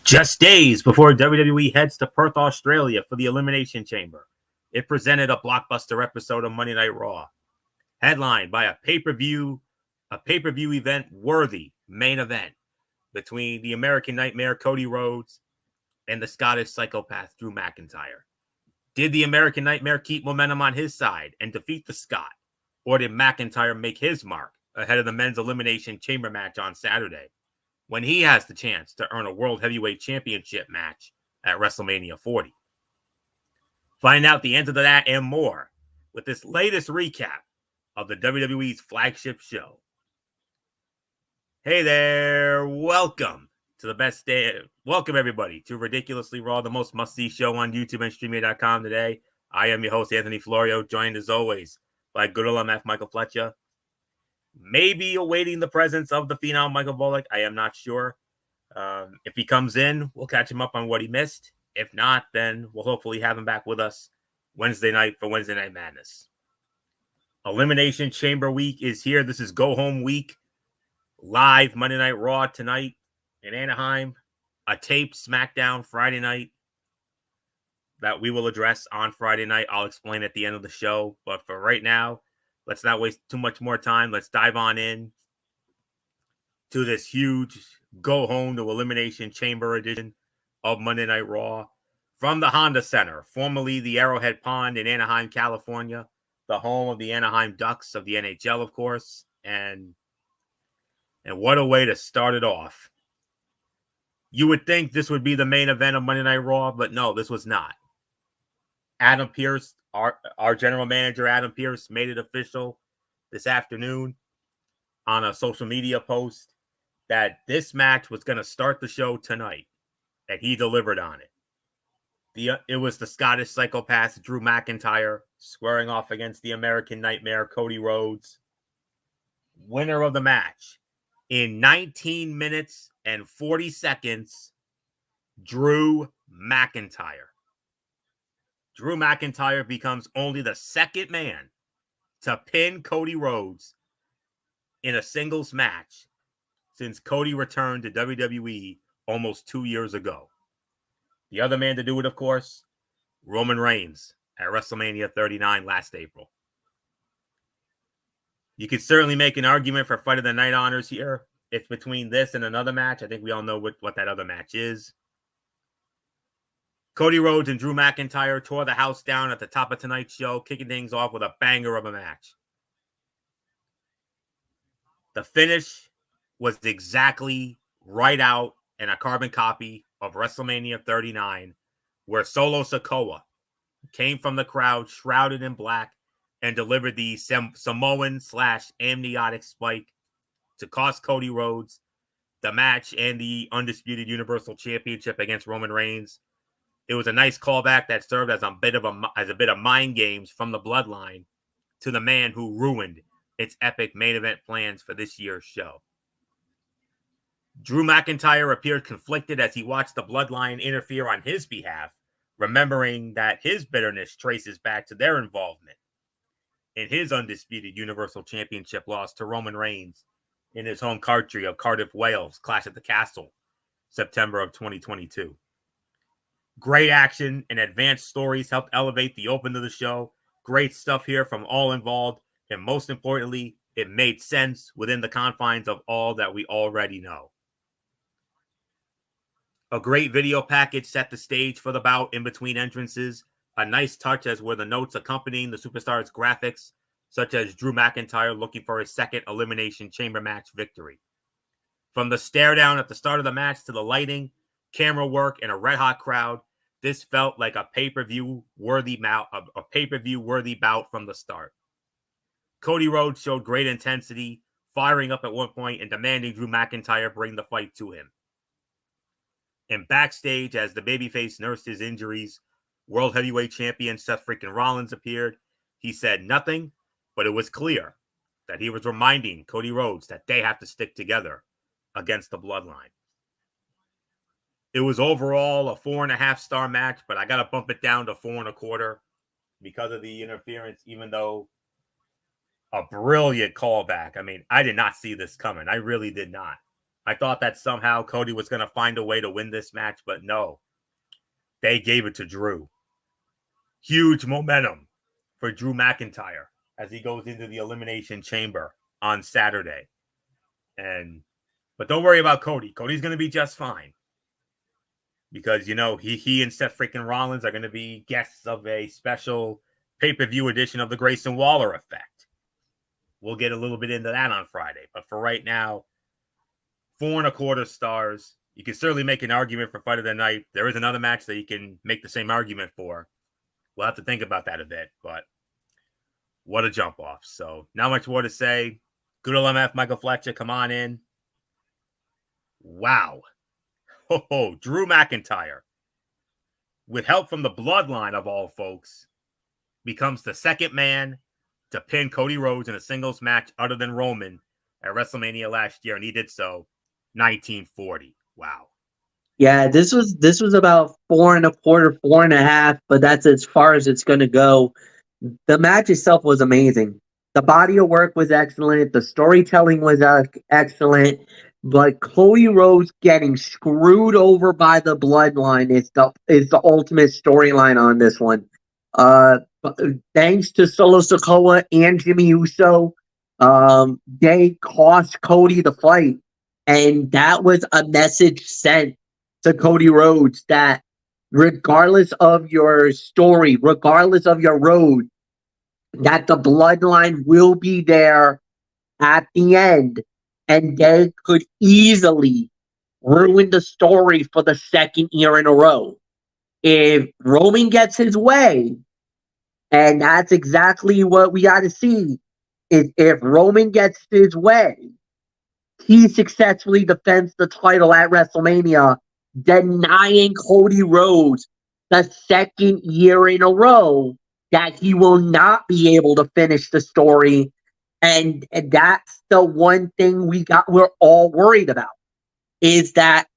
Just days before WWE heads to Perth, Australia for the Elimination Chamber, it presented a blockbuster episode of Monday Night Raw, headlined by a pay-per-view event worthy main event between the American Nightmare Cody Rhodes and the Scottish Psychopath Drew McIntyre. Did the American Nightmare keep momentum on his side and defeat the Scot, or did McIntyre make his mark ahead of the men's Elimination Chamber match on Saturday, when he has the chance to earn a World Heavyweight Championship match at WrestleMania 40? Find out the answer to that and more with this latest recap of the WWE's flagship show. Hey there, welcome to the best day. Welcome everybody to Ridiculously Raw, the most must-see show on YouTube and StreamYard.com today. I am your host, Anthony Florio, joined as always by good old MF Michael Fletcher. Maybe awaiting the presence of the phenom Michael Volek. I am not sure. If he comes in, we'll catch him up on what he missed. If not, then we'll hopefully have him back with us Wednesday night for Wednesday Night Madness. Elimination Chamber week is here. This is Go Home week. Live Monday Night Raw tonight in Anaheim. A taped SmackDown Friday night that we will address on Friday night. I'll explain at the end of the show. But for right now, let's not waste too much more time. Let's dive on in to this huge Go Home to Elimination Chamber edition of Monday Night Raw from the Honda Center, formerly the Arrowhead Pond in Anaheim, California, the home of the Anaheim Ducks of the NHL, of course. And what a way to start it off. You would think this would be the main event of Monday Night Raw, but no, this was not. Adam Pearce, our general manager, Adam Pearce, made it official this afternoon on a social media post that this match was going to start the show tonight, and he delivered on it. It was the Scottish Psychopath Drew McIntyre squaring off against the American Nightmare Cody Rhodes. Winner of the match in 19 minutes and 40 seconds, Drew McIntyre. Drew McIntyre becomes only the second man to pin Cody Rhodes in a singles match since Cody returned to WWE almost 2 years ago. The other man to do it, of course, Roman Reigns at WrestleMania 39 last April. You could certainly make an argument for Fight of the Night honors here. It's between this and another match. I think we all know what that other match is. Cody Rhodes and Drew McIntyre tore the house down at the top of tonight's show, kicking things off with a banger of a match. The finish was exactly right out and a carbon copy of WrestleMania 39, where Solo Sikoa came from the crowd shrouded in black and delivered the Samoan/amniotic spike to cost Cody Rhodes the match and the Undisputed Universal Championship against Roman Reigns. It was a nice callback that served as a bit of mind games from the Bloodline to the man who ruined its epic main event plans for this year's show. Drew McIntyre appeared conflicted as he watched the Bloodline interfere on his behalf, remembering that his bitterness traces back to their involvement in his Undisputed Universal Championship loss to Roman Reigns in his home country of Cardiff, Wales, Clash at the Castle, September of 2022. Great action and advanced stories helped elevate the open of the show. Great stuff here from all involved. And most importantly, it made sense within the confines of all that we already know. A great video package set the stage for the bout in between entrances. A nice touch as were the notes accompanying the superstars' graphics, such as Drew McIntyre looking for his second Elimination Chamber match victory. From the stare down at the start of the match to the lighting, camera work, and a red-hot crowd, this felt like a pay-per-view worthy bout from the start. Cody Rhodes showed great intensity, firing up at one point and demanding Drew McIntyre bring the fight to him. And backstage, as the babyface nursed his injuries, World Heavyweight Champion Seth freaking Rollins appeared. He said nothing, but it was clear that he was reminding Cody Rhodes that they have to stick together against the Bloodline. It was overall a 4.5-star match, but I got to bump it down to 4.25 because of the interference, even though a brilliant callback. I mean, I did not see this coming. I really did not. I thought that somehow Cody was going to find a way to win this match, but no. They gave it to Drew. Huge momentum for Drew McIntyre as he goes into the Elimination Chamber on Saturday. But don't worry about Cody. Cody's going to be just fine. Because, he and Seth freaking Rollins are going to be guests of a special pay-per-view edition of the Grayson Waller Effect. We'll get a little bit into that on Friday. But for right now, 4.25 stars. You can certainly make an argument for Fight of the Night. There is another match that you can make the same argument for. We'll have to think about that a bit. But what a jump off. So not much more to say. Good old MF Michael Fletcher, come on in. Wow. Oh, Drew McIntyre, with help from the bloodline of all folks, becomes the second man to pin Cody Rhodes in a singles match other than Roman at WrestleMania last year, and he did so 1940. Wow. Yeah, this was about 4.25, 4.5, but that's as far as it's going to go. The match itself was amazing. The body of work was excellent. The storytelling was excellent. But Cody Rhodes getting screwed over by the bloodline is the ultimate storyline on this one. Thanks to Solo Sikoa and Jimmy Uso, they cost Cody the fight. And that was a message sent to Cody Rhodes that regardless of your story, regardless of your road, that the bloodline will be there at the end, and they could easily ruin the story for the second year in a row. If Roman gets his way, and that's exactly what we got to see, if Roman gets his way, he successfully defends the title at WrestleMania, denying Cody Rhodes the second year in a row that he will not be able to finish the story. And that's the one thing we're all worried about, is that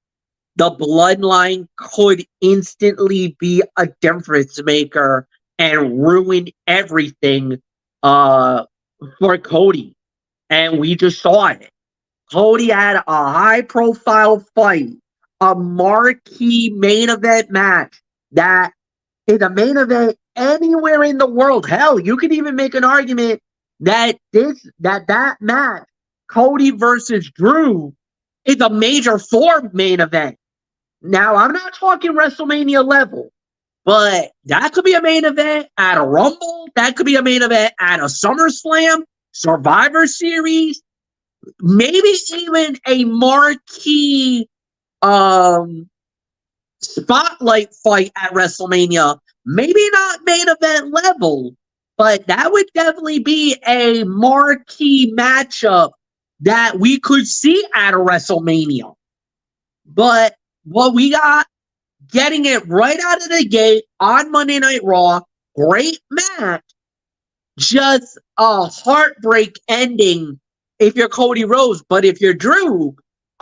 the bloodline could instantly be a difference maker and ruin everything for Cody. And we just saw it. Cody had a high-profile fight, a marquee main event match that is a main event anywhere in the world. Hell, you could even make an argument that that match, Cody versus Drew, is a major four main event. Now, I'm not talking WrestleMania level, but that could be a main event at a Rumble. That could be a main event at a SummerSlam, Survivor Series, maybe even a marquee spotlight fight at WrestleMania. Maybe not main event level, but that would definitely be a marquee matchup that we could see at a WrestleMania. But what we got, getting it right out of the gate on Monday Night Raw, great match, just a heartbreak ending if you're Cody Rhodes. But if you're Drew,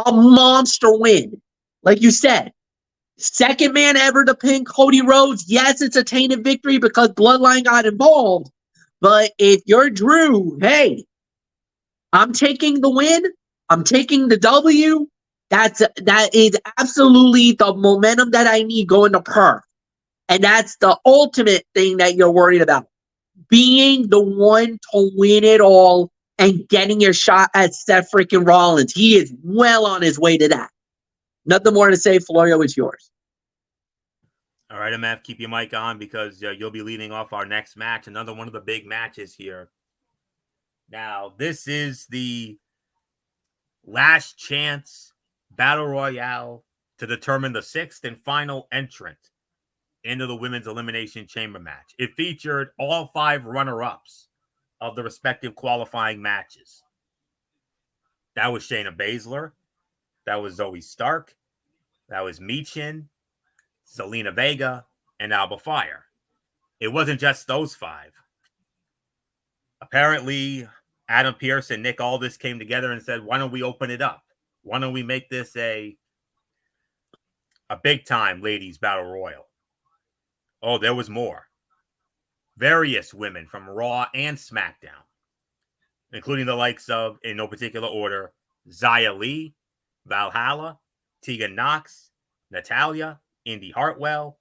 a monster win. Like you said, second man ever to pin Cody Rhodes. Yes, it's a tainted victory because Bloodline got involved. But if you're Drew, hey, I'm taking the win. I'm taking the W. That is absolutely the momentum that I need going to Perth. And that's the ultimate thing that you're worried about. Being the one to win it all and getting your shot at Seth freaking Rollins. He is well on his way to that. Nothing more to say. Florio, it's yours. All right, MF, keep your mic on because you'll be leading off our next match, another one of the big matches here. Now, this is the last chance Battle Royale to determine the sixth and final entrant into the Women's Elimination Chamber match. It featured all 5 runner-ups of the respective qualifying matches. That was Shayna Baszler. That was Zoe Stark. That was Michin, Zelina Vega, and Alba Fire. It wasn't just those 5. Apparently, Adam Pearce and Nick Aldis came together and said, why don't we open it up? Why don't we make this a big-time ladies battle royal? Oh, there was more. Various women from Raw and SmackDown, including the likes of, in no particular order, Xia Li, Valhalla, Tegan Knox, Natalia, Indy Hartwell,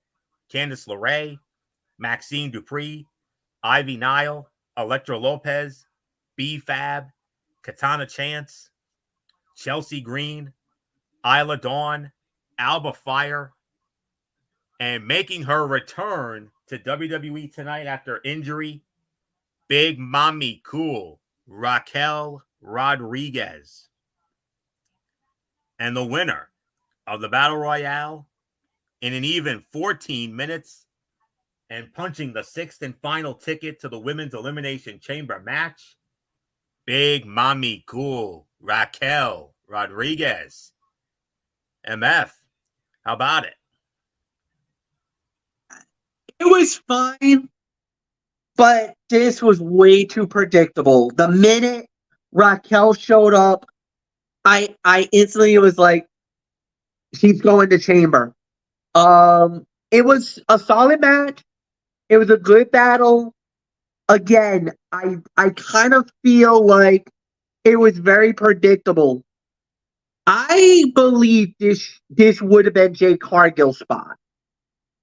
Candice LeRae, Maxine Dupree, Ivy Nile, Electra Lopez, B-Fab, Katana Chance, Chelsea Green, Isla Dawn, Alba Fire, and making her return to WWE tonight after injury, Big Mommy Cool, Raquel Rodriguez. And the winner of the Battle Royale in an even 14 minutes and punching the sixth and final ticket to the Women's Elimination Chamber match, Big Mommy Cool, Raquel Rodriguez. MF, how about it? It was fine, but this was way too predictable. The minute Raquel showed up, I instantly was like, she's going to Chamber. It was a solid match. It was a good battle. Again, I kind of feel like it was very predictable. I believe this would have been Jade Cargill's spot.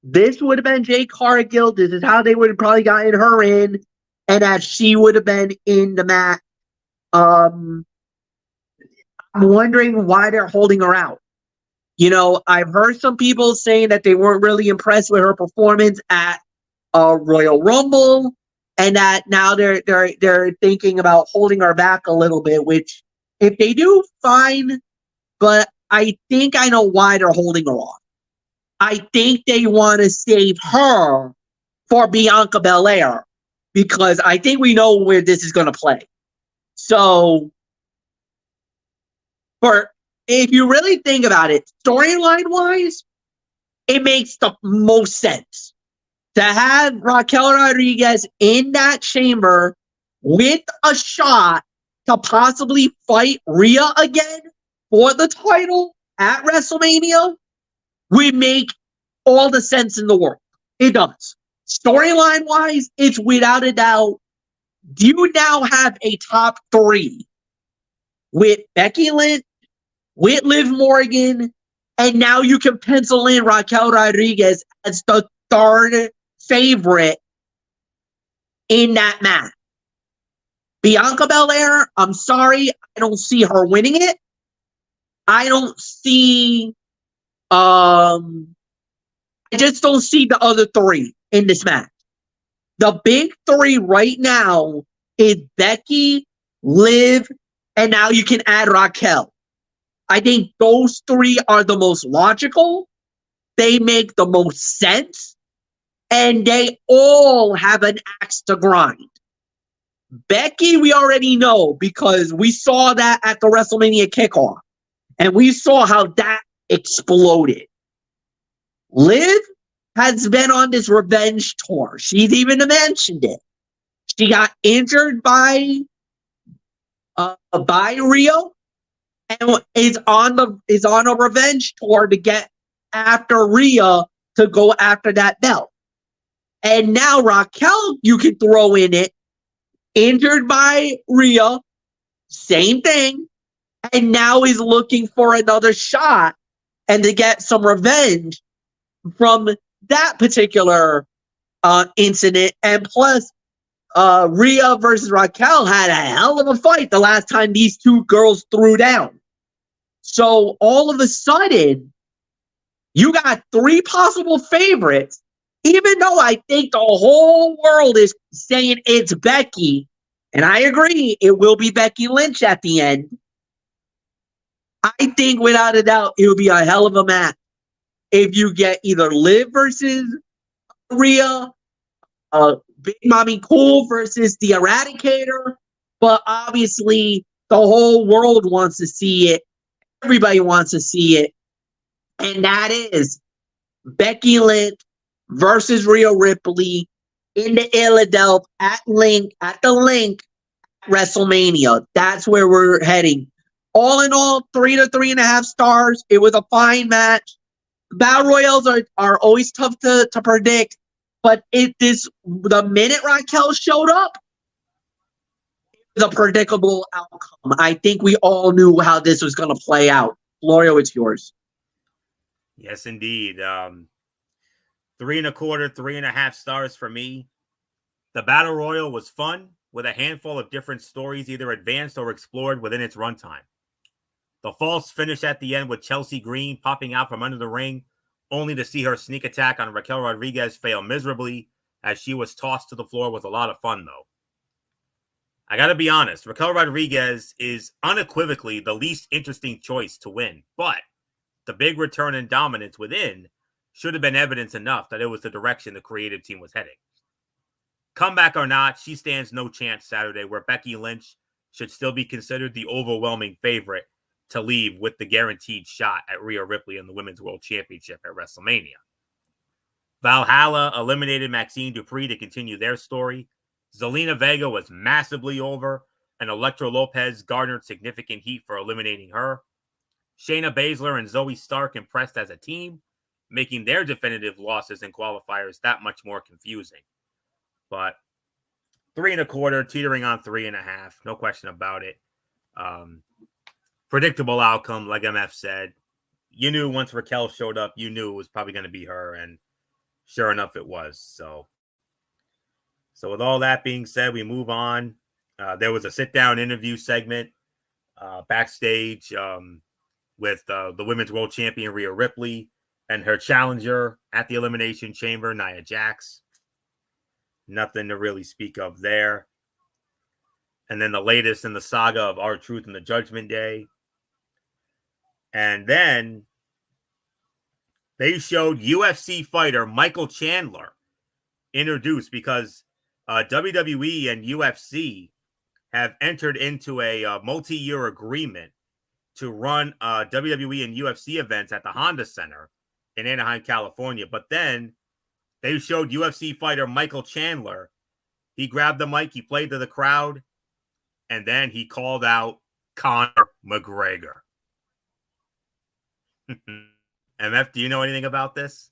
This would have been Jade Cargill. This is how they would have probably gotten her in, and that she would have been in the match. I'm wondering why they're holding her out. You know, I've heard some people saying that they weren't really impressed with her performance at Royal Rumble, and that now they're thinking about holding her back a little bit. Which, if they do, fine. But I think I know why they're holding her off. I think they want to save her for Bianca Belair, because I think we know where this is going to play. So, if you really think about it, storyline-wise, it makes the most sense to have Raquel Rodriguez in that chamber with a shot to possibly fight Rhea again for the title at WrestleMania. Would make all the sense in the world. It does. Storyline-wise, it's without a doubt. You now have a top three with Becky Lynch, with Liv Morgan, and now you can pencil in Raquel Rodriguez as the third favorite in that match. Bianca Belair, I'm sorry, I don't see her winning it. I don't see... I just don't see the other three in this match. The big three right now is Becky, Liv, and now you can add Raquel. I think those three are the most logical. They make the most sense. And they all have an axe to grind. Becky, we already know, because we saw that at the WrestleMania kickoff. And we saw how that exploded. Liv has been on this revenge tour. She's even mentioned it. She got injured by Rio and is on a revenge tour to get after Rhea to go after that belt. And now Raquel, you can throw in it, injured by Rhea, same thing, and now is looking for another shot and to get some revenge from that particular incident. And plus, Rhea versus Raquel had a hell of a fight the last time these two girls threw down. So all of a sudden, you got three possible favorites, even though I think the whole world is saying it's Becky. And I agree, it will be Becky Lynch at the end. I think without a doubt, it will be a hell of a match. If you get either Liv versus Rhea, Big Mommy Cool versus the Eradicator, but obviously the whole world wants to see it. Everybody wants to see it. And that is Becky Lynch versus Rhea Ripley in the Philadelphia at the link WrestleMania. That's where we're heading. All in all, 3 to 3.5 stars. It was a fine match. Battle Royals are always tough to predict, but the minute Raquel showed up, it was a predictable outcome. I think we all knew how this was going to play out. Florio, it's yours. Yes, indeed. 3 1/4, 3.5 stars for me. The Battle Royal was fun, with a handful of different stories either advanced or explored within its runtime. The false finish at the end with Chelsea Green popping out from under the ring, only to see her sneak attack on Raquel Rodriguez fail miserably as she was tossed to the floor, was a lot of fun, though. I gotta be honest, Raquel Rodriguez is unequivocally the least interesting choice to win, but the big return in dominance within should have been evidence enough that it was the direction the creative team was heading. Comeback or not, she stands no chance Saturday, where Becky Lynch should still be considered the overwhelming favorite to leave with the guaranteed shot at Rhea Ripley in the Women's World Championship at WrestleMania. Valhalla eliminated Maxine Dupree to continue their story. Zelina Vega was massively over, and Elektra Lopez garnered significant heat for eliminating her. Shayna Baszler and Zoe Stark impressed as a team, making their definitive losses in qualifiers that much more confusing. But 3 1/4, teetering on 3.5, no question about it. Predictable outcome, like MF said. You knew once Raquel showed up, you knew it was probably going to be her, and sure enough, it was. So with all that being said, we move on. There was a sit-down interview segment backstage with the Women's World Champion Rhea Ripley and her challenger at the Elimination Chamber, Nia Jax. Nothing to really speak of there. And then the latest in the saga of R-Truth and the Judgment Day. And then they showed UFC fighter Michael Chandler introduced, because WWE and UFC have entered into a multi-year agreement to run WWE and UFC events at the Honda Center in Anaheim, California. But then they showed UFC fighter Michael Chandler. He grabbed the mic, he played to the crowd, and then he called out Conor McGregor. MF, do you know anything about this?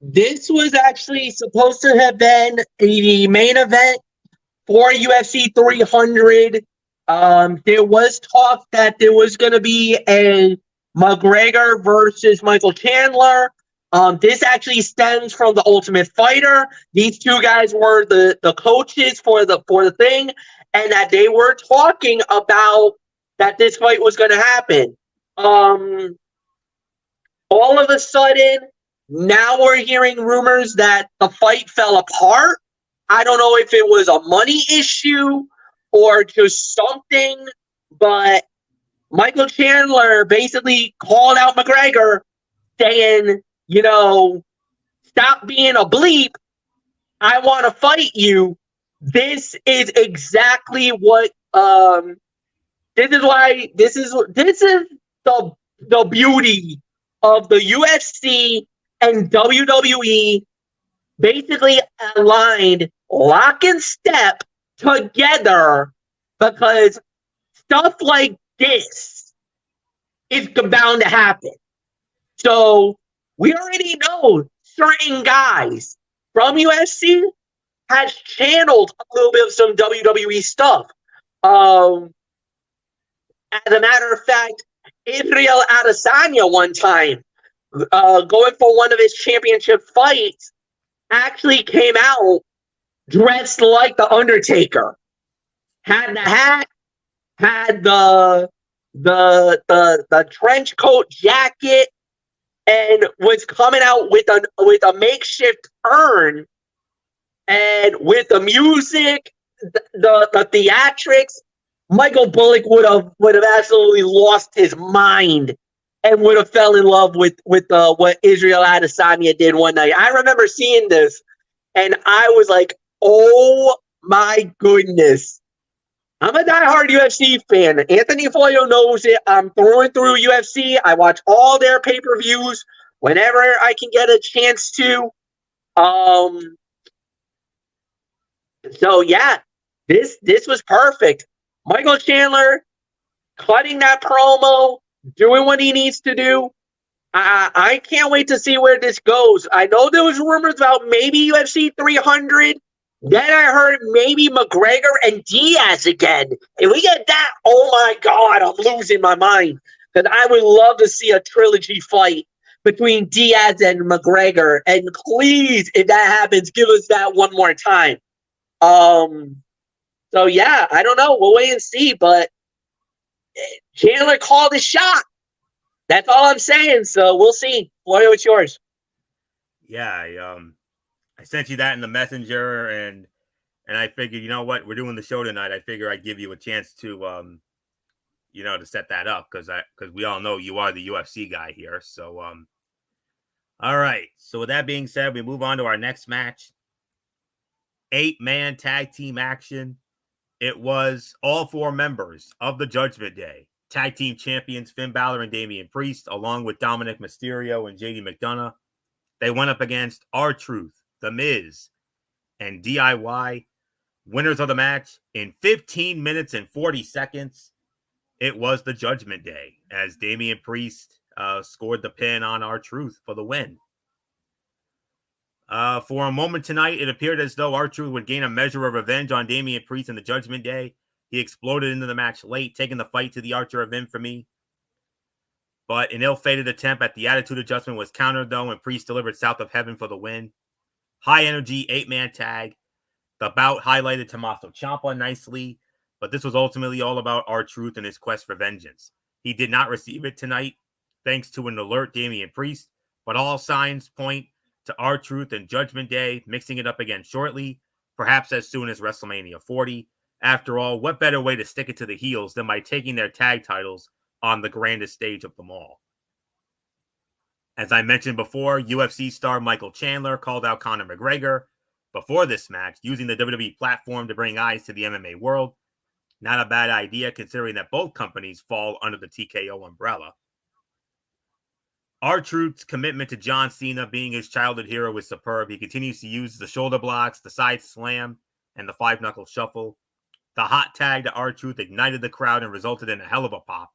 This was actually supposed to have been the main event for UFC 300. There was talk that there was going to be a McGregor versus Michael Chandler. This actually stems from the Ultimate Fighter. These two guys were the coaches for the thing, and that they were talking about that this fight was going to happen. All of a sudden, now we're hearing rumors that the fight fell apart. I don't know if it was a money issue or just something, but Michael Chandler basically called out McGregor saying, stop being a bleep. I want to fight you. This is exactly what this is the beauty of the UFC and WWE basically aligned lock and step together, because stuff like this is bound to happen. So we already know certain guys from UFC has channeled a little bit of some WWE stuff. As a matter of fact, Israel Adesanya one time, going for one of his championship fights, actually came out dressed like the Undertaker. Had the hat, had the trench coat jacket, and was coming out with a makeshift urn, and with the music, the theatrics. Michael Bullock would have absolutely lost his mind and would have fell in love with what Israel Adesanya did one night. I remember seeing this, and I was like, "Oh my goodness!" I'm a diehard UFC fan. Anthony Florio knows it. I'm through and through UFC. I watch all their pay-per-views whenever I can get a chance to. So yeah, this was perfect. Michael Chandler cutting that promo, doing what he needs to do. I can't wait to see where this goes. I know there was rumors about maybe UFC 300. Then I heard maybe McGregor and Diaz again. If we get that, oh my God, I'm losing my mind. because I would love to see a trilogy fight between Diaz and McGregor. And please, if that happens, give us that one more time. So yeah, I don't know. We'll wait and see. But Chandler called his shot. That's all I'm saying. So we'll see. Florio, it's yours. Yeah, I sent you that in the messenger, and I figured, you know what, we're doing the show tonight. I figure I'd give you a chance to to set that up because we all know you are the UFC guy here. So all right. So with that being said, we move on to our next match. 8-man tag team action. It was all 4 members of the Judgment Day tag team champions Finn Balor and Damian Priest, along with Dominic Mysterio and JD McDonough. They went up against R-Truth, The Miz, and DIY. Winners of the match in 15 minutes and 40 seconds. It was the Judgment Day as Damian Priest scored the pin on R-Truth for the win. For a moment tonight, it appeared as though R-Truth would gain a measure of revenge on Damian Priest in the Judgment Day. He exploded into the match late, taking the fight to the Archer of Infamy. But an ill-fated attempt at the Attitude Adjustment was countered, though, and Priest delivered South of Heaven for the win. High-energy 8-man tag. The bout highlighted Tommaso Ciampa nicely, but this was ultimately all about R-Truth and his quest for vengeance. He did not receive it tonight, thanks to an alert Damian Priest, but all signs point to R-Truth and Judgment Day mixing it up again shortly, perhaps as soon as WrestleMania 40. After all, what better way to stick it to the heels than by taking their tag titles on the grandest stage of them all? As I mentioned before, UFC star Michael Chandler called out Conor McGregor before this match, using the WWE platform to bring eyes to the MMA world. Not a bad idea, considering that both companies fall under the TKO umbrella. R-Truth's commitment to John Cena being his childhood hero is superb. He continues to use the shoulder blocks, the side slam, and the 5-knuckle shuffle. The hot tag to R-Truth ignited the crowd and resulted in a hell of a pop.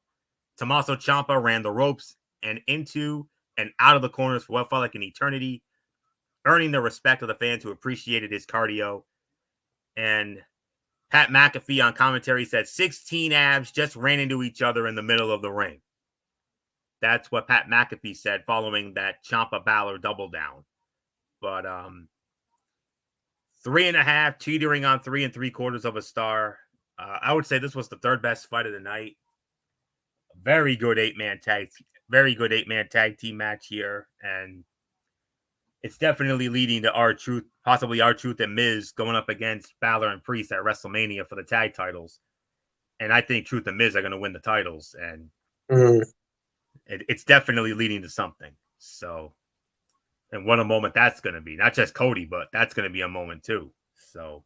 Tommaso Ciampa ran the ropes and into and out of the corners for what felt like an eternity, earning the respect of the fans who appreciated his cardio. And Pat McAfee on commentary said 16 abs just ran into each other in the middle of the ring. That's what Pat McAfee said following that Ciampa Balor double down. But 3.5, teetering on 3 3/4 of a star. I would say this was the 3rd best fight of the night. Very good 8-man tag team match here, and it's definitely leading to R-Truth, possibly R-Truth and Miz going up against Balor and Priest at WrestleMania for the tag titles. And I think Truth and Miz are going to win the titles, and it's definitely leading to something. So, and what a moment that's going to be. Not just Cody, but that's going to be a moment too. So,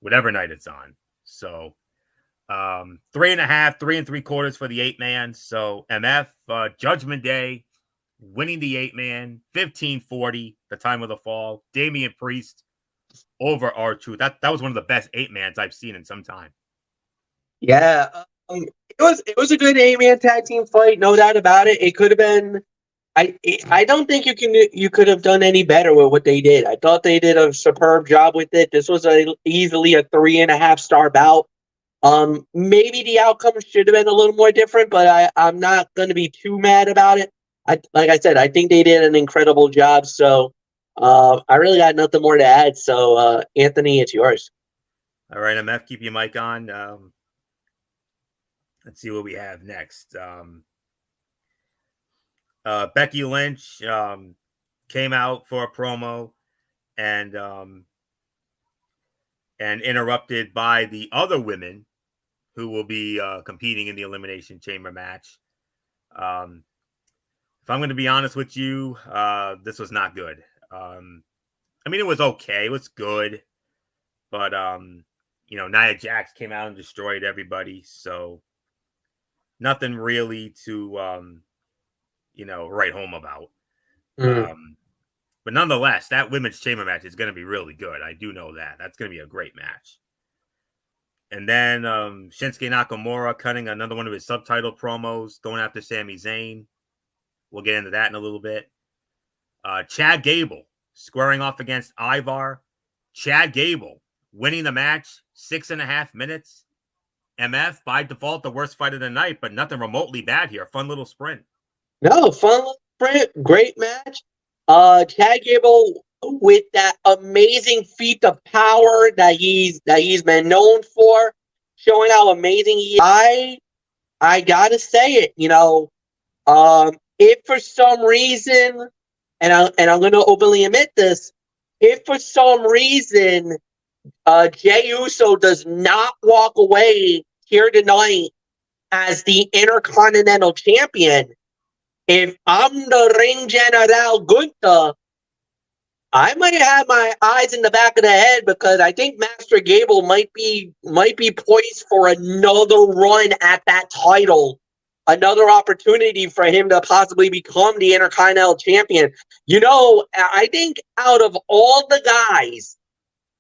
whatever night it's on. So, 3.5, 3 3/4 for the 8-man. So, MF, Judgment Day, winning the 8-man, 15:40, the time of the fall. Damian Priest over R-Truth. That was one of the best 8-mans I've seen in some time. Yeah, it was a good 8-man tag team fight, no doubt about it. It could have been. I don't think you could have done any better with what they did. I thought they did a superb job with it. This was easily a 3.5-star bout. Maybe the outcome should have been a little more different, but I'm not going to be too mad about it. Like I said, I think they did an incredible job. So I really got nothing more to add. So Anthony, it's yours. All right, MF, keep your mic on. Let's see what we have next. Becky Lynch came out for a promo and interrupted by the other women who will be competing in the Elimination Chamber match. If I'm going to be honest with you, this was not good. I mean, it was okay. It was good. But, Nia Jax came out and destroyed everybody. So nothing really to, write home about. But nonetheless, that women's chamber match is going to be really good. I do know that. That's going to be a great match. And then Shinsuke Nakamura cutting another one of his subtitle promos, going after Sami Zayn. We'll get into that in a little bit. Chad Gable squaring off against Ivar. Chad Gable winning the match, 6.5 minutes. MF, by default, the worst fight of the night, but nothing remotely bad here. Fun little sprint. No, fun little sprint, great match. Chad Gable with that amazing feat of power that he's been known for, showing how amazing he is. I gotta say it, if for some reason, and I'm gonna openly admit this, if for some reason Jey Uso does not walk away here tonight as the Intercontinental Champion, if I'm the ring general Gunther, I might have my eyes in the back of the head because I think Master Gable might be poised for another run at that title, another opportunity for him to possibly become the Intercontinental Champion. I think out of all the guys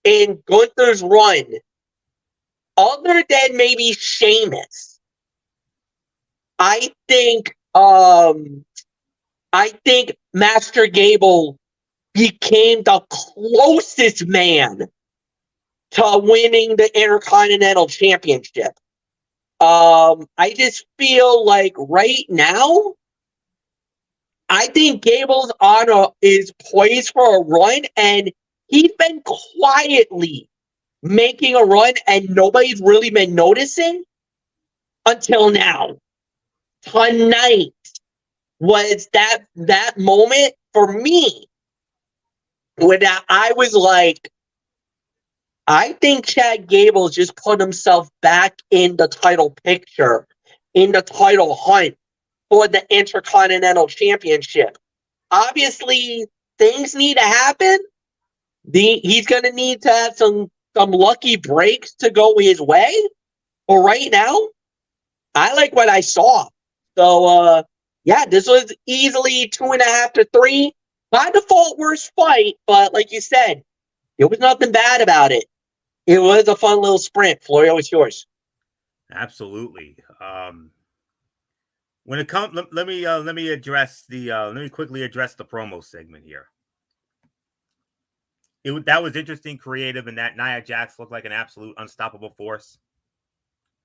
in Gunther's run, other than maybe Sheamus, I think Master Gable became the closest man to winning the Intercontinental Championship. I just feel like right now, I think Gable's honor is poised for a run, and he's been quietly making a run, and nobody's really been noticing until now. Tonight was that moment for me when I was like, I think Chad Gable just put himself back in the title picture, in the title hunt for the Intercontinental Championship. Obviously, things need to happen. He's going to need to have some lucky breaks to go his way. But right now, I like what I saw. So, this was easily 2.5 to 3. By default, worst fight, but like you said, there was nothing bad about it. It was a fun little sprint. Florio, it's yours. Absolutely. When it comes, let me address let me quickly address the promo segment here. That was interesting, creative, and that Nia Jax looked like an absolute unstoppable force.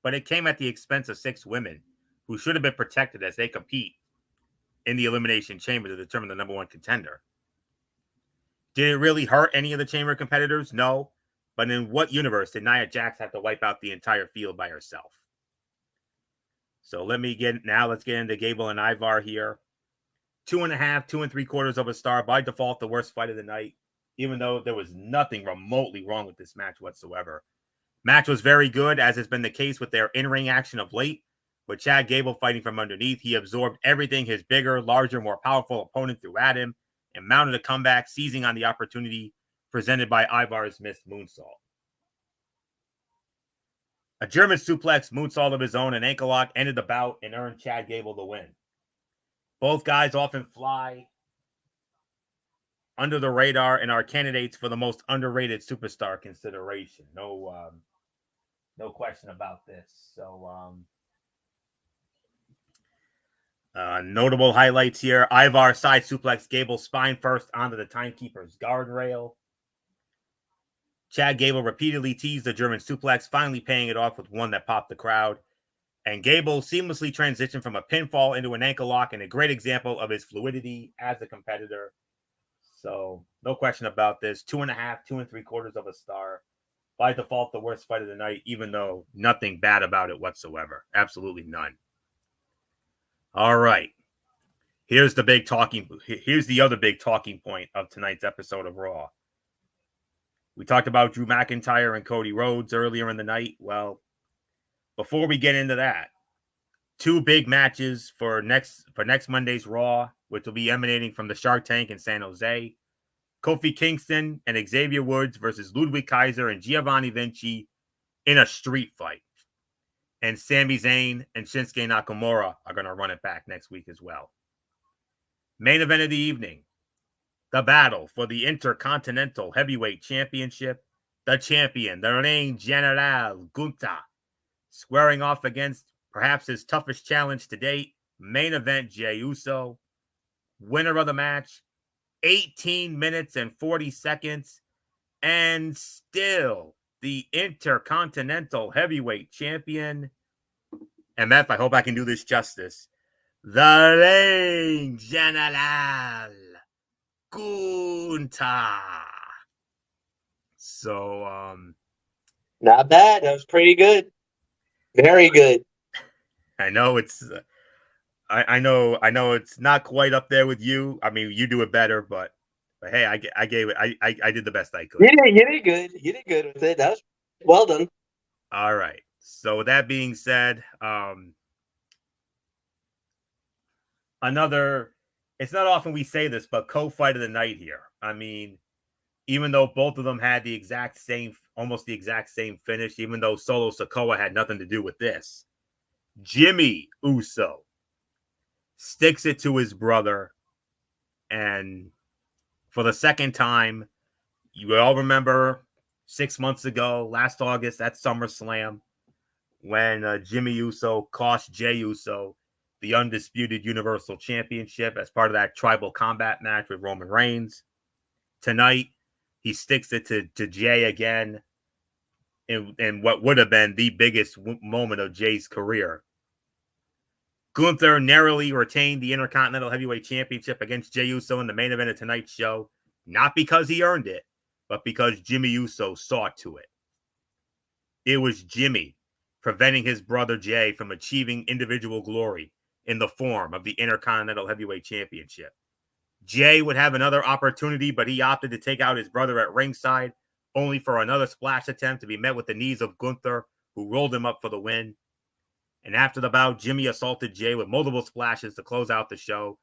But it came at the expense of 6 women who should have been protected as they compete in the Elimination Chamber to determine the number 1 contender. Did it really hurt any of the Chamber competitors? No. But in what universe did Nia Jax have to wipe out the entire field by herself? So let's get into Gable and Ivar here. 2.5, 2 3/4 of a star. By default, the worst fight of the night, even though there was nothing remotely wrong with this match whatsoever. Match was very good, as has been the case with their in-ring action of late. With Chad Gable fighting from underneath, he absorbed everything his bigger, larger, more powerful opponent threw at him and mounted a comeback, seizing on the opportunity presented by Ivar's missed moonsault. A German suplex moonsault of his own and ankle lock ended the bout and earned Chad Gable the win. Both guys often fly under the radar and are candidates for the most underrated superstar consideration. No question about this. So, notable highlights here. Ivar side suplex Gable spine first onto the timekeeper's guardrail. Chad Gable repeatedly teased the German suplex, finally paying it off with one that popped the crowd. And Gable seamlessly transitioned from a pinfall into an ankle lock, and a great example of his fluidity as a competitor. So, no question about this. 2.5, 2 3/4 of a star. By default, the worst fight of the night, even though nothing bad about it whatsoever. Absolutely none. All right. Here's the other big talking point of tonight's episode of Raw. We talked about Drew McIntyre and Cody Rhodes earlier in the night. Well, before we get into that, 2 big matches for next Monday's Raw, which will be emanating from the Shark Tank in San Jose. Kofi Kingston and Xavier Woods versus Ludwig Kaiser and Giovanni Vinci in a street fight. And Sami Zayn and Shinsuke Nakamura are going to run it back next week as well. Main event of the evening, the battle for the Intercontinental Heavyweight Championship. The champion, the Reign General Gunther, squaring off against perhaps his toughest challenge to date, main event Jey Uso. Winner of the match, 18 minutes and 40 seconds, and still the Intercontinental Heavyweight Champion, MF, I hope I can do this justice, the Reign General Gunther. So, not bad. That was pretty good. Very good. I know it's, I know it's not quite up there with you. I mean, you do it better, but hey, I gave it. I did the best I could. You did good. You did good with it. That was well done. All right. So with that being said, another. It's not often we say this, but co-fight of the night here. I mean, even though both of them had almost the exact same finish, even though Solo Sikoa had nothing to do with this, Jimmy Uso sticks it to his brother, and for the second time, you all remember 6 months ago, last August at SummerSlam, when Jimmy Uso cost Jey Uso the undisputed Universal Championship as part of that tribal combat match with Roman Reigns. Tonight, he sticks it to Jey again in what would have been the biggest moment of Jey's career. Gunther narrowly retained the Intercontinental Heavyweight Championship against Jey Uso in the main event of tonight's show, not because he earned it, but because Jimmy Uso saw to it. It was Jimmy preventing his brother Jey from achieving individual glory in the form of the Intercontinental Heavyweight Championship. Jey would have another opportunity, but he opted to take out his brother at ringside, only for another splash attempt to be met with the knees of Gunther, who rolled him up for the win. And after the bout, Jimmy assaulted Jey with multiple splashes to close out the show.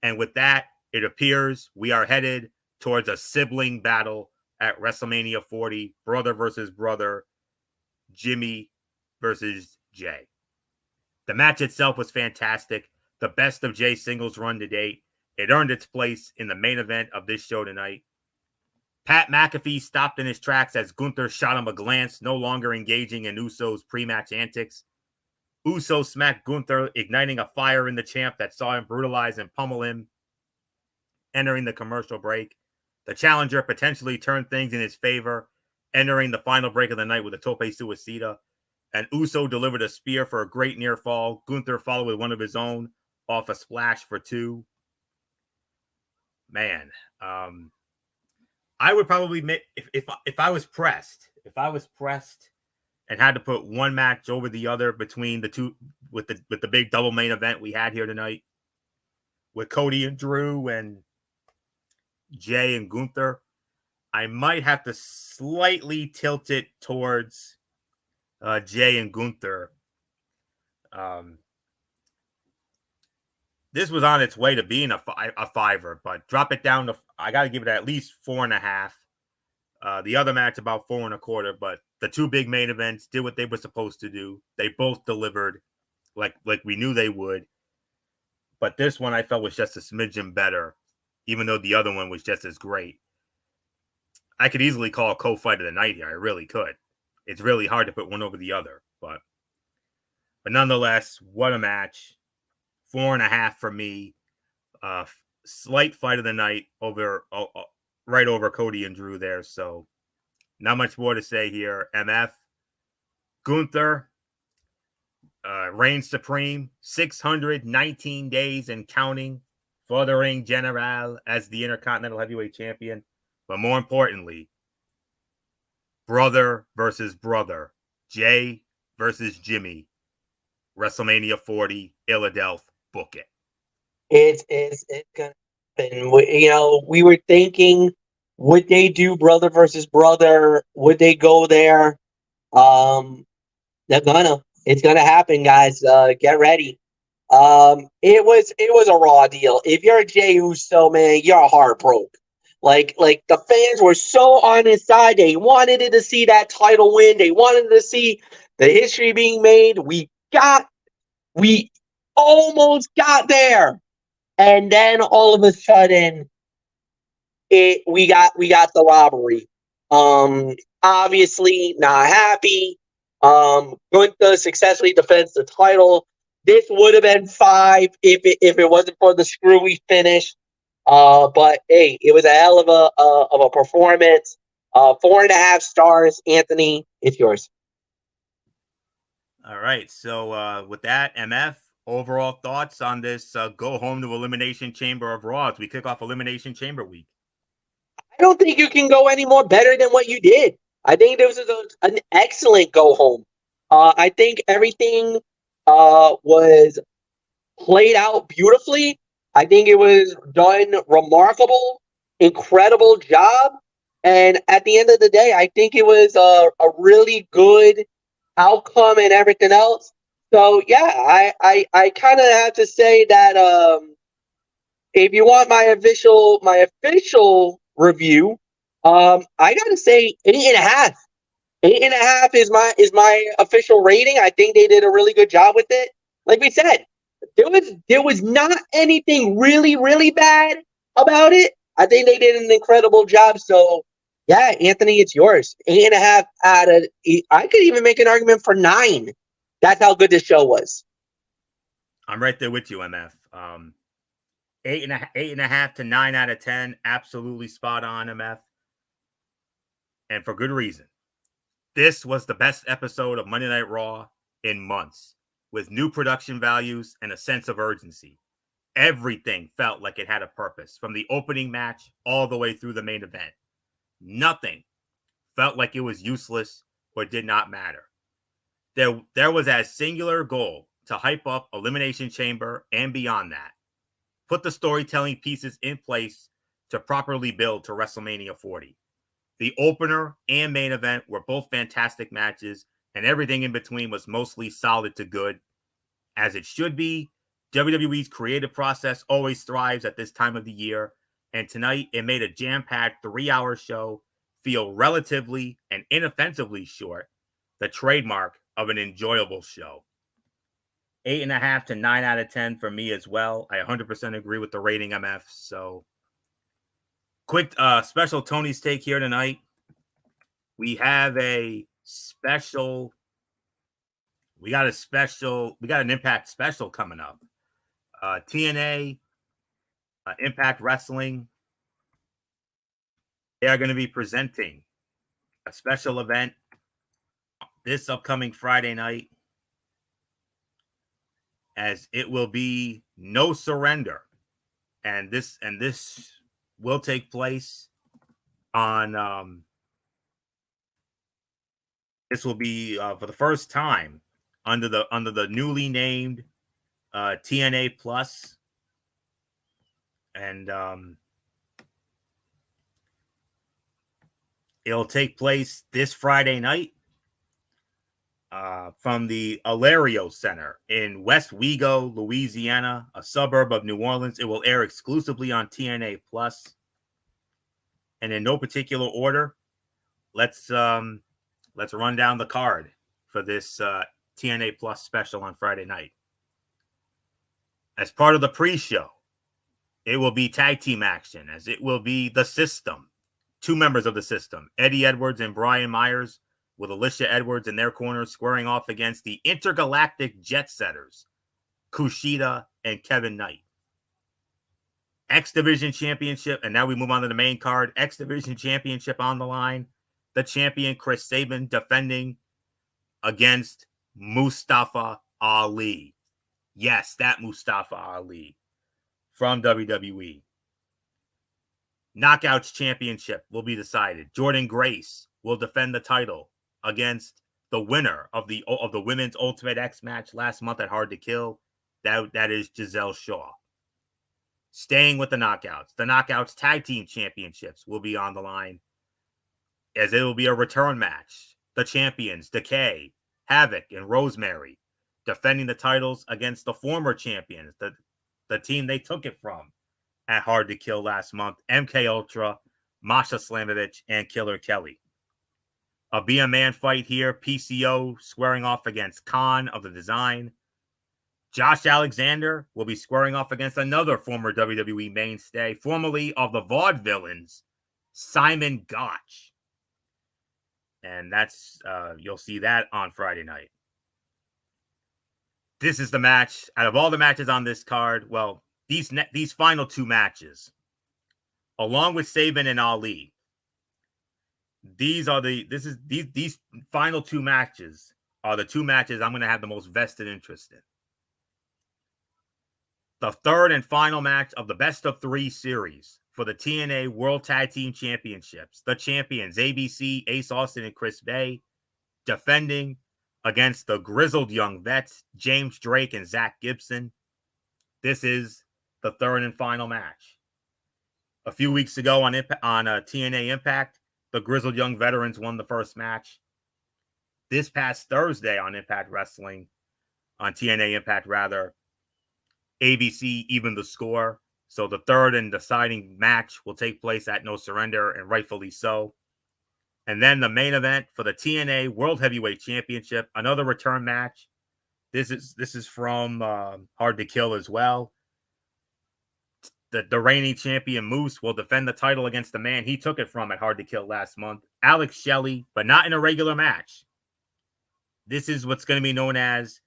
And with that, it appears we are headed towards a sibling battle at WrestleMania 40, brother versus brother, Jimmy versus Jey. The match itself was fantastic, the best of Jey's singles run to date. It earned its place in the main event of this show tonight. Pat McAfee stopped in his tracks as Gunther shot him a glance, no longer engaging in Uso's pre-match antics. Uso smacked Gunther, igniting a fire in the champ that saw him brutalize and pummel him. Entering the commercial break, the challenger potentially turned things in his favor, entering the final break of the night with a tope suicida. And Uso delivered a spear for a great near fall. Gunther followed with one of his own off a splash for two. Man, I would probably if I was pressed and had to put one match over the other between the two with the big double main event we had here tonight with Cody and Drew and Jey and Gunther, I might have to slightly tilt it towards Jey and Gunther. This was on its way to being a fiver, but drop it down to, I got to give it at least 4.5. The other match about 4.25, but the two big main events did what they were supposed to do. They both delivered like we knew they would. But this one I felt was just a smidgen better, even though the other one was just as great. I could easily call a co-fight of the night here. I really could. It's really hard to put one over the other, but nonetheless, what a match. 4.5 for me. Slight fight of the night over right over Cody and Drew there. So not much more to say here. MF, Gunther, reigns supreme, 619 days and counting for the Reign General as the Intercontinental Heavyweight Champion. But more importantly, brother versus brother, Jey versus Jimmy, WrestleMania 40, Philadelphia, book it. It's gonna happen. You know, we were thinking, would they do brother versus brother? Would they go there? They're gonna. It's gonna happen, guys. Get ready. It was a raw deal. If you're a Jey Uso, man, you're heartbroken. Like the fans were so on his side. They wanted to see that title win. They wanted to see the history being made. We almost got there. And then all of a sudden we got the robbery. Obviously not happy. Gunther successfully defends the title. This would have been 5 if it wasn't for the screwy finish. But hey, it was a hell of a performance. 4.5 stars. Anthony, it's yours. All right. So with that, MF, overall thoughts on this go home to Elimination Chamber of Raw as we kick off Elimination Chamber week? I don't think you can go any more better than what you did. I think this was an excellent go home. I think everything was played out beautifully. I think it was done remarkable, incredible job. And at the end of the day, I think it was a really good outcome and everything else. So yeah, I kind of have to say that if you want my official review, I gotta say 8.5. 8.5 is my official rating. I think they did a really good job with it. Like we said, there was not anything really, really bad about it. I think they did an incredible job. So yeah, Anthony, it's yours. 8.5 out of I could even make an argument for 9. That's how good this show was. I'm right there with you, MF. 8.5 to 9 out of 10. Absolutely spot on, MF. And for good reason. This was the best episode of Monday Night Raw in months, with new production values and a sense of urgency. Everything felt like it had a purpose, from the opening match all the way through the main event. Nothing felt like it was useless or did not matter. There was a singular goal to hype up Elimination Chamber and beyond that. Put the storytelling pieces in place to properly build to WrestleMania 40. The opener and main event were both fantastic matches, and everything in between was mostly solid to good. As it should be, WWE's creative process always thrives at this time of the year, and tonight it made a jam-packed 3-hour show feel relatively and inoffensively short, the trademark of an enjoyable show. 8.5 to 9 out of 10 for me as well. I 100% agree with the rating, MF. So, quick special Tony's take here tonight. We have a special. We got an Impact special coming up. TNA, Impact Wrestling. They are going to be presenting a special event this upcoming Friday night, as it will be No Surrender, and this will take place on this will be for the first time under the newly named TNA Plus, and it'll take place this Friday night from the Alario Center in West Wego, Louisiana, a suburb of New Orleans. It will air exclusively on TNA Plus. And in no particular order, let's run down the card for this TNA Plus special on Friday night. As part of the pre-show, it will be tag team action, as it will be the System. 2 members of the System, Eddie Edwards and Brian Myers, with Alicia Edwards in their corner, squaring off against the intergalactic jet setters, Kushida and Kevin Knight. X Division Championship, and now we move on to the main card. X Division Championship on the line. The champion, Chris Sabin, defending against Mustafa Ali. Yes, that Mustafa Ali from WWE. Knockouts Championship will be decided. Jordynne Grace will defend the title against the winner of the Women's Ultimate X match last month at Hard to Kill. That is Giselle Shaw. Staying with the Knockouts Tag Team Championships will be on the line, as it will be a return match. The champions, Decay, Havoc, and Rosemary, defending the titles against the former champions, the team they took it from at Hard to Kill last month, MK Ultra, Masha Slamovich, and Killer Kelly. A Be a Man fight here, PCO squaring off against Khan of the Design. Josh Alexander will be squaring off against another former WWE mainstay, formerly of the Vaudevillains, Simon Gotch. And that's, you'll see that on Friday night. This is the match, out of all the matches on this card, well, these final 2 matches, along with Sabin and Ali, these final two matches are the two matches I'm going to have the most vested interest in. The third and final match of the best of 3 series for the TNA World Tag Team Championships. The champions, ABC, Ace Austin, and Chris Bay, defending against the grizzled young vets, James Drake and Zach Gibson. This is the third and final match. A few weeks ago on TNA Impact, the grizzled young veterans won the first match. This past Thursday on Impact Wrestling, on TNA Impact rather, ABC evened the score. So the third and deciding match will take place at No Surrender, and rightfully so. And then the main event for the TNA World Heavyweight Championship, another return match. This is from Hard to Kill as well. The reigning champion Moose will defend the title against the man he took it from at Hard to Kill last month, Alex Shelley, but not in a regular match. This is what's going to be known as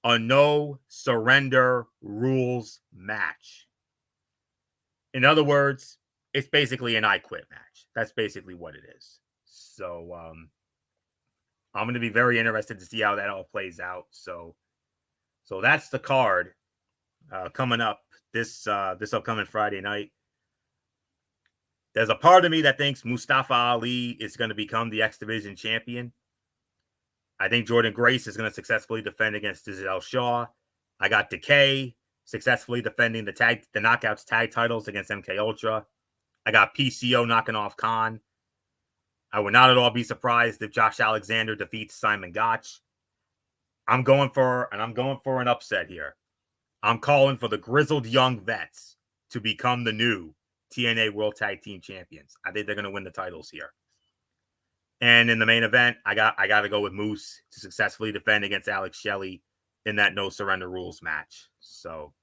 a No Surrender Rules match. In other words, it's basically an I Quit match. That's basically what it is. So I'm going to be very interested to see how that all plays out. So that's the card coming up this upcoming Friday night. There's a part of me that thinks Mustafa Ali is going to become the X Division champion. I think Jordan Grace is going to successfully defend against Giselle Shaw. I got Decay successfully defending the Knockouts tag titles against MK Ultra. I got PCO knocking off Khan. I would not at all be surprised if Josh Alexander defeats Simon Gotch. I'm going for an upset here. I'm calling for the grizzled young vets to become the new TNA World Tag Team Champions. I think they're going to win the titles here. And in the main event, I got to go with Moose to successfully defend against Alex Shelley in that No Surrender Rules match. So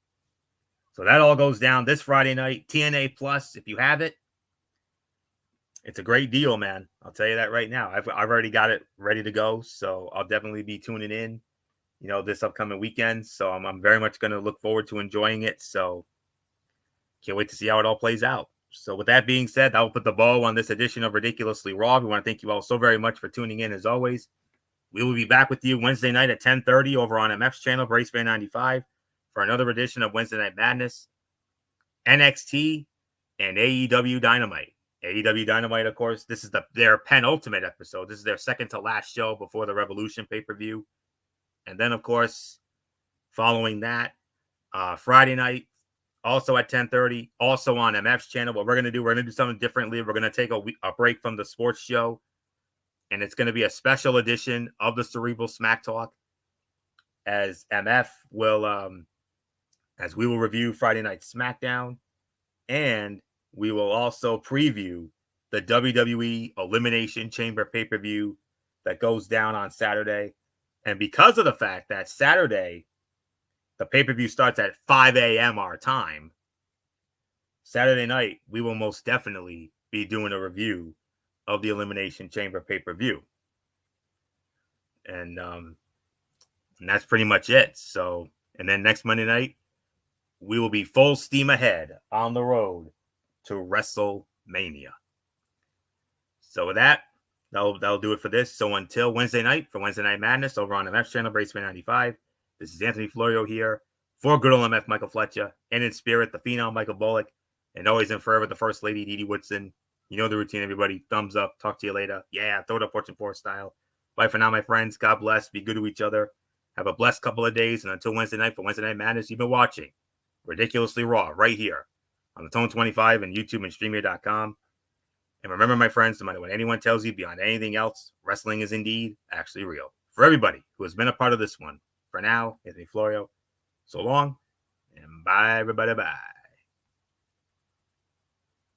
that all goes down this Friday night. TNA Plus, if you have it, it's a great deal, man. I'll tell you that right now. I've already got it ready to go, so I'll definitely be tuning in, this upcoming weekend. So I'm very much going to look forward to enjoying it. So can't wait to see how it all plays out. So with that being said, I will put the bow on this edition of Ridiculously Raw. We want to thank you all so very much for tuning in as always. We will be back with you Wednesday night at 10:30 over on MF's channel, BraceFan 95, for another edition of Wednesday Night Madness, NXT, and AEW Dynamite. AEW Dynamite, of course, this is their penultimate episode. This is their second to last show before the Revolution pay-per-view. And then, of course, following that, Friday night, also at 10:30, also on MF's channel. What we're going to do something differently. We're going to take a break from the sports show, and it's going to be a special edition of the Cerebral Smack Talk, as MF will, as we will review Friday Night SmackDown, and we will also preview the WWE Elimination Chamber pay-per-view that goes down on Saturday. And because of the fact that Saturday, the pay-per-view starts at 5 a.m. our time, Saturday night, we will most definitely be doing a review of the Elimination Chamber pay-per-view. And that's pretty much it. So, and then next Monday night, we will be full steam ahead on the road to WrestleMania. So with that'll do it for this. So until Wednesday night for Wednesday Night Madness over on MF's channel, BraceFan 95, this is Anthony Florio here for good old MF Michael Fletcher, and in spirit, the Phenom Michael Bullock, and always and forever, the First Lady Dee Dee Woodson. You know the routine, everybody. Thumbs up. Talk to you later. Yeah, throw it up, Fortune 4 style. Bye for now, my friends. God bless. Be good to each other. Have a blessed couple of days. And until Wednesday night for Wednesday Night Madness, you've been watching Ridiculously Raw right here on the Tone 25 and YouTube and StreamYard.com. And remember, my friends, no matter what anyone tells you beyond anything else, wrestling is indeed actually real. For everybody who has been a part of this one, for now, Anthony Florio, so long, and bye, everybody, bye.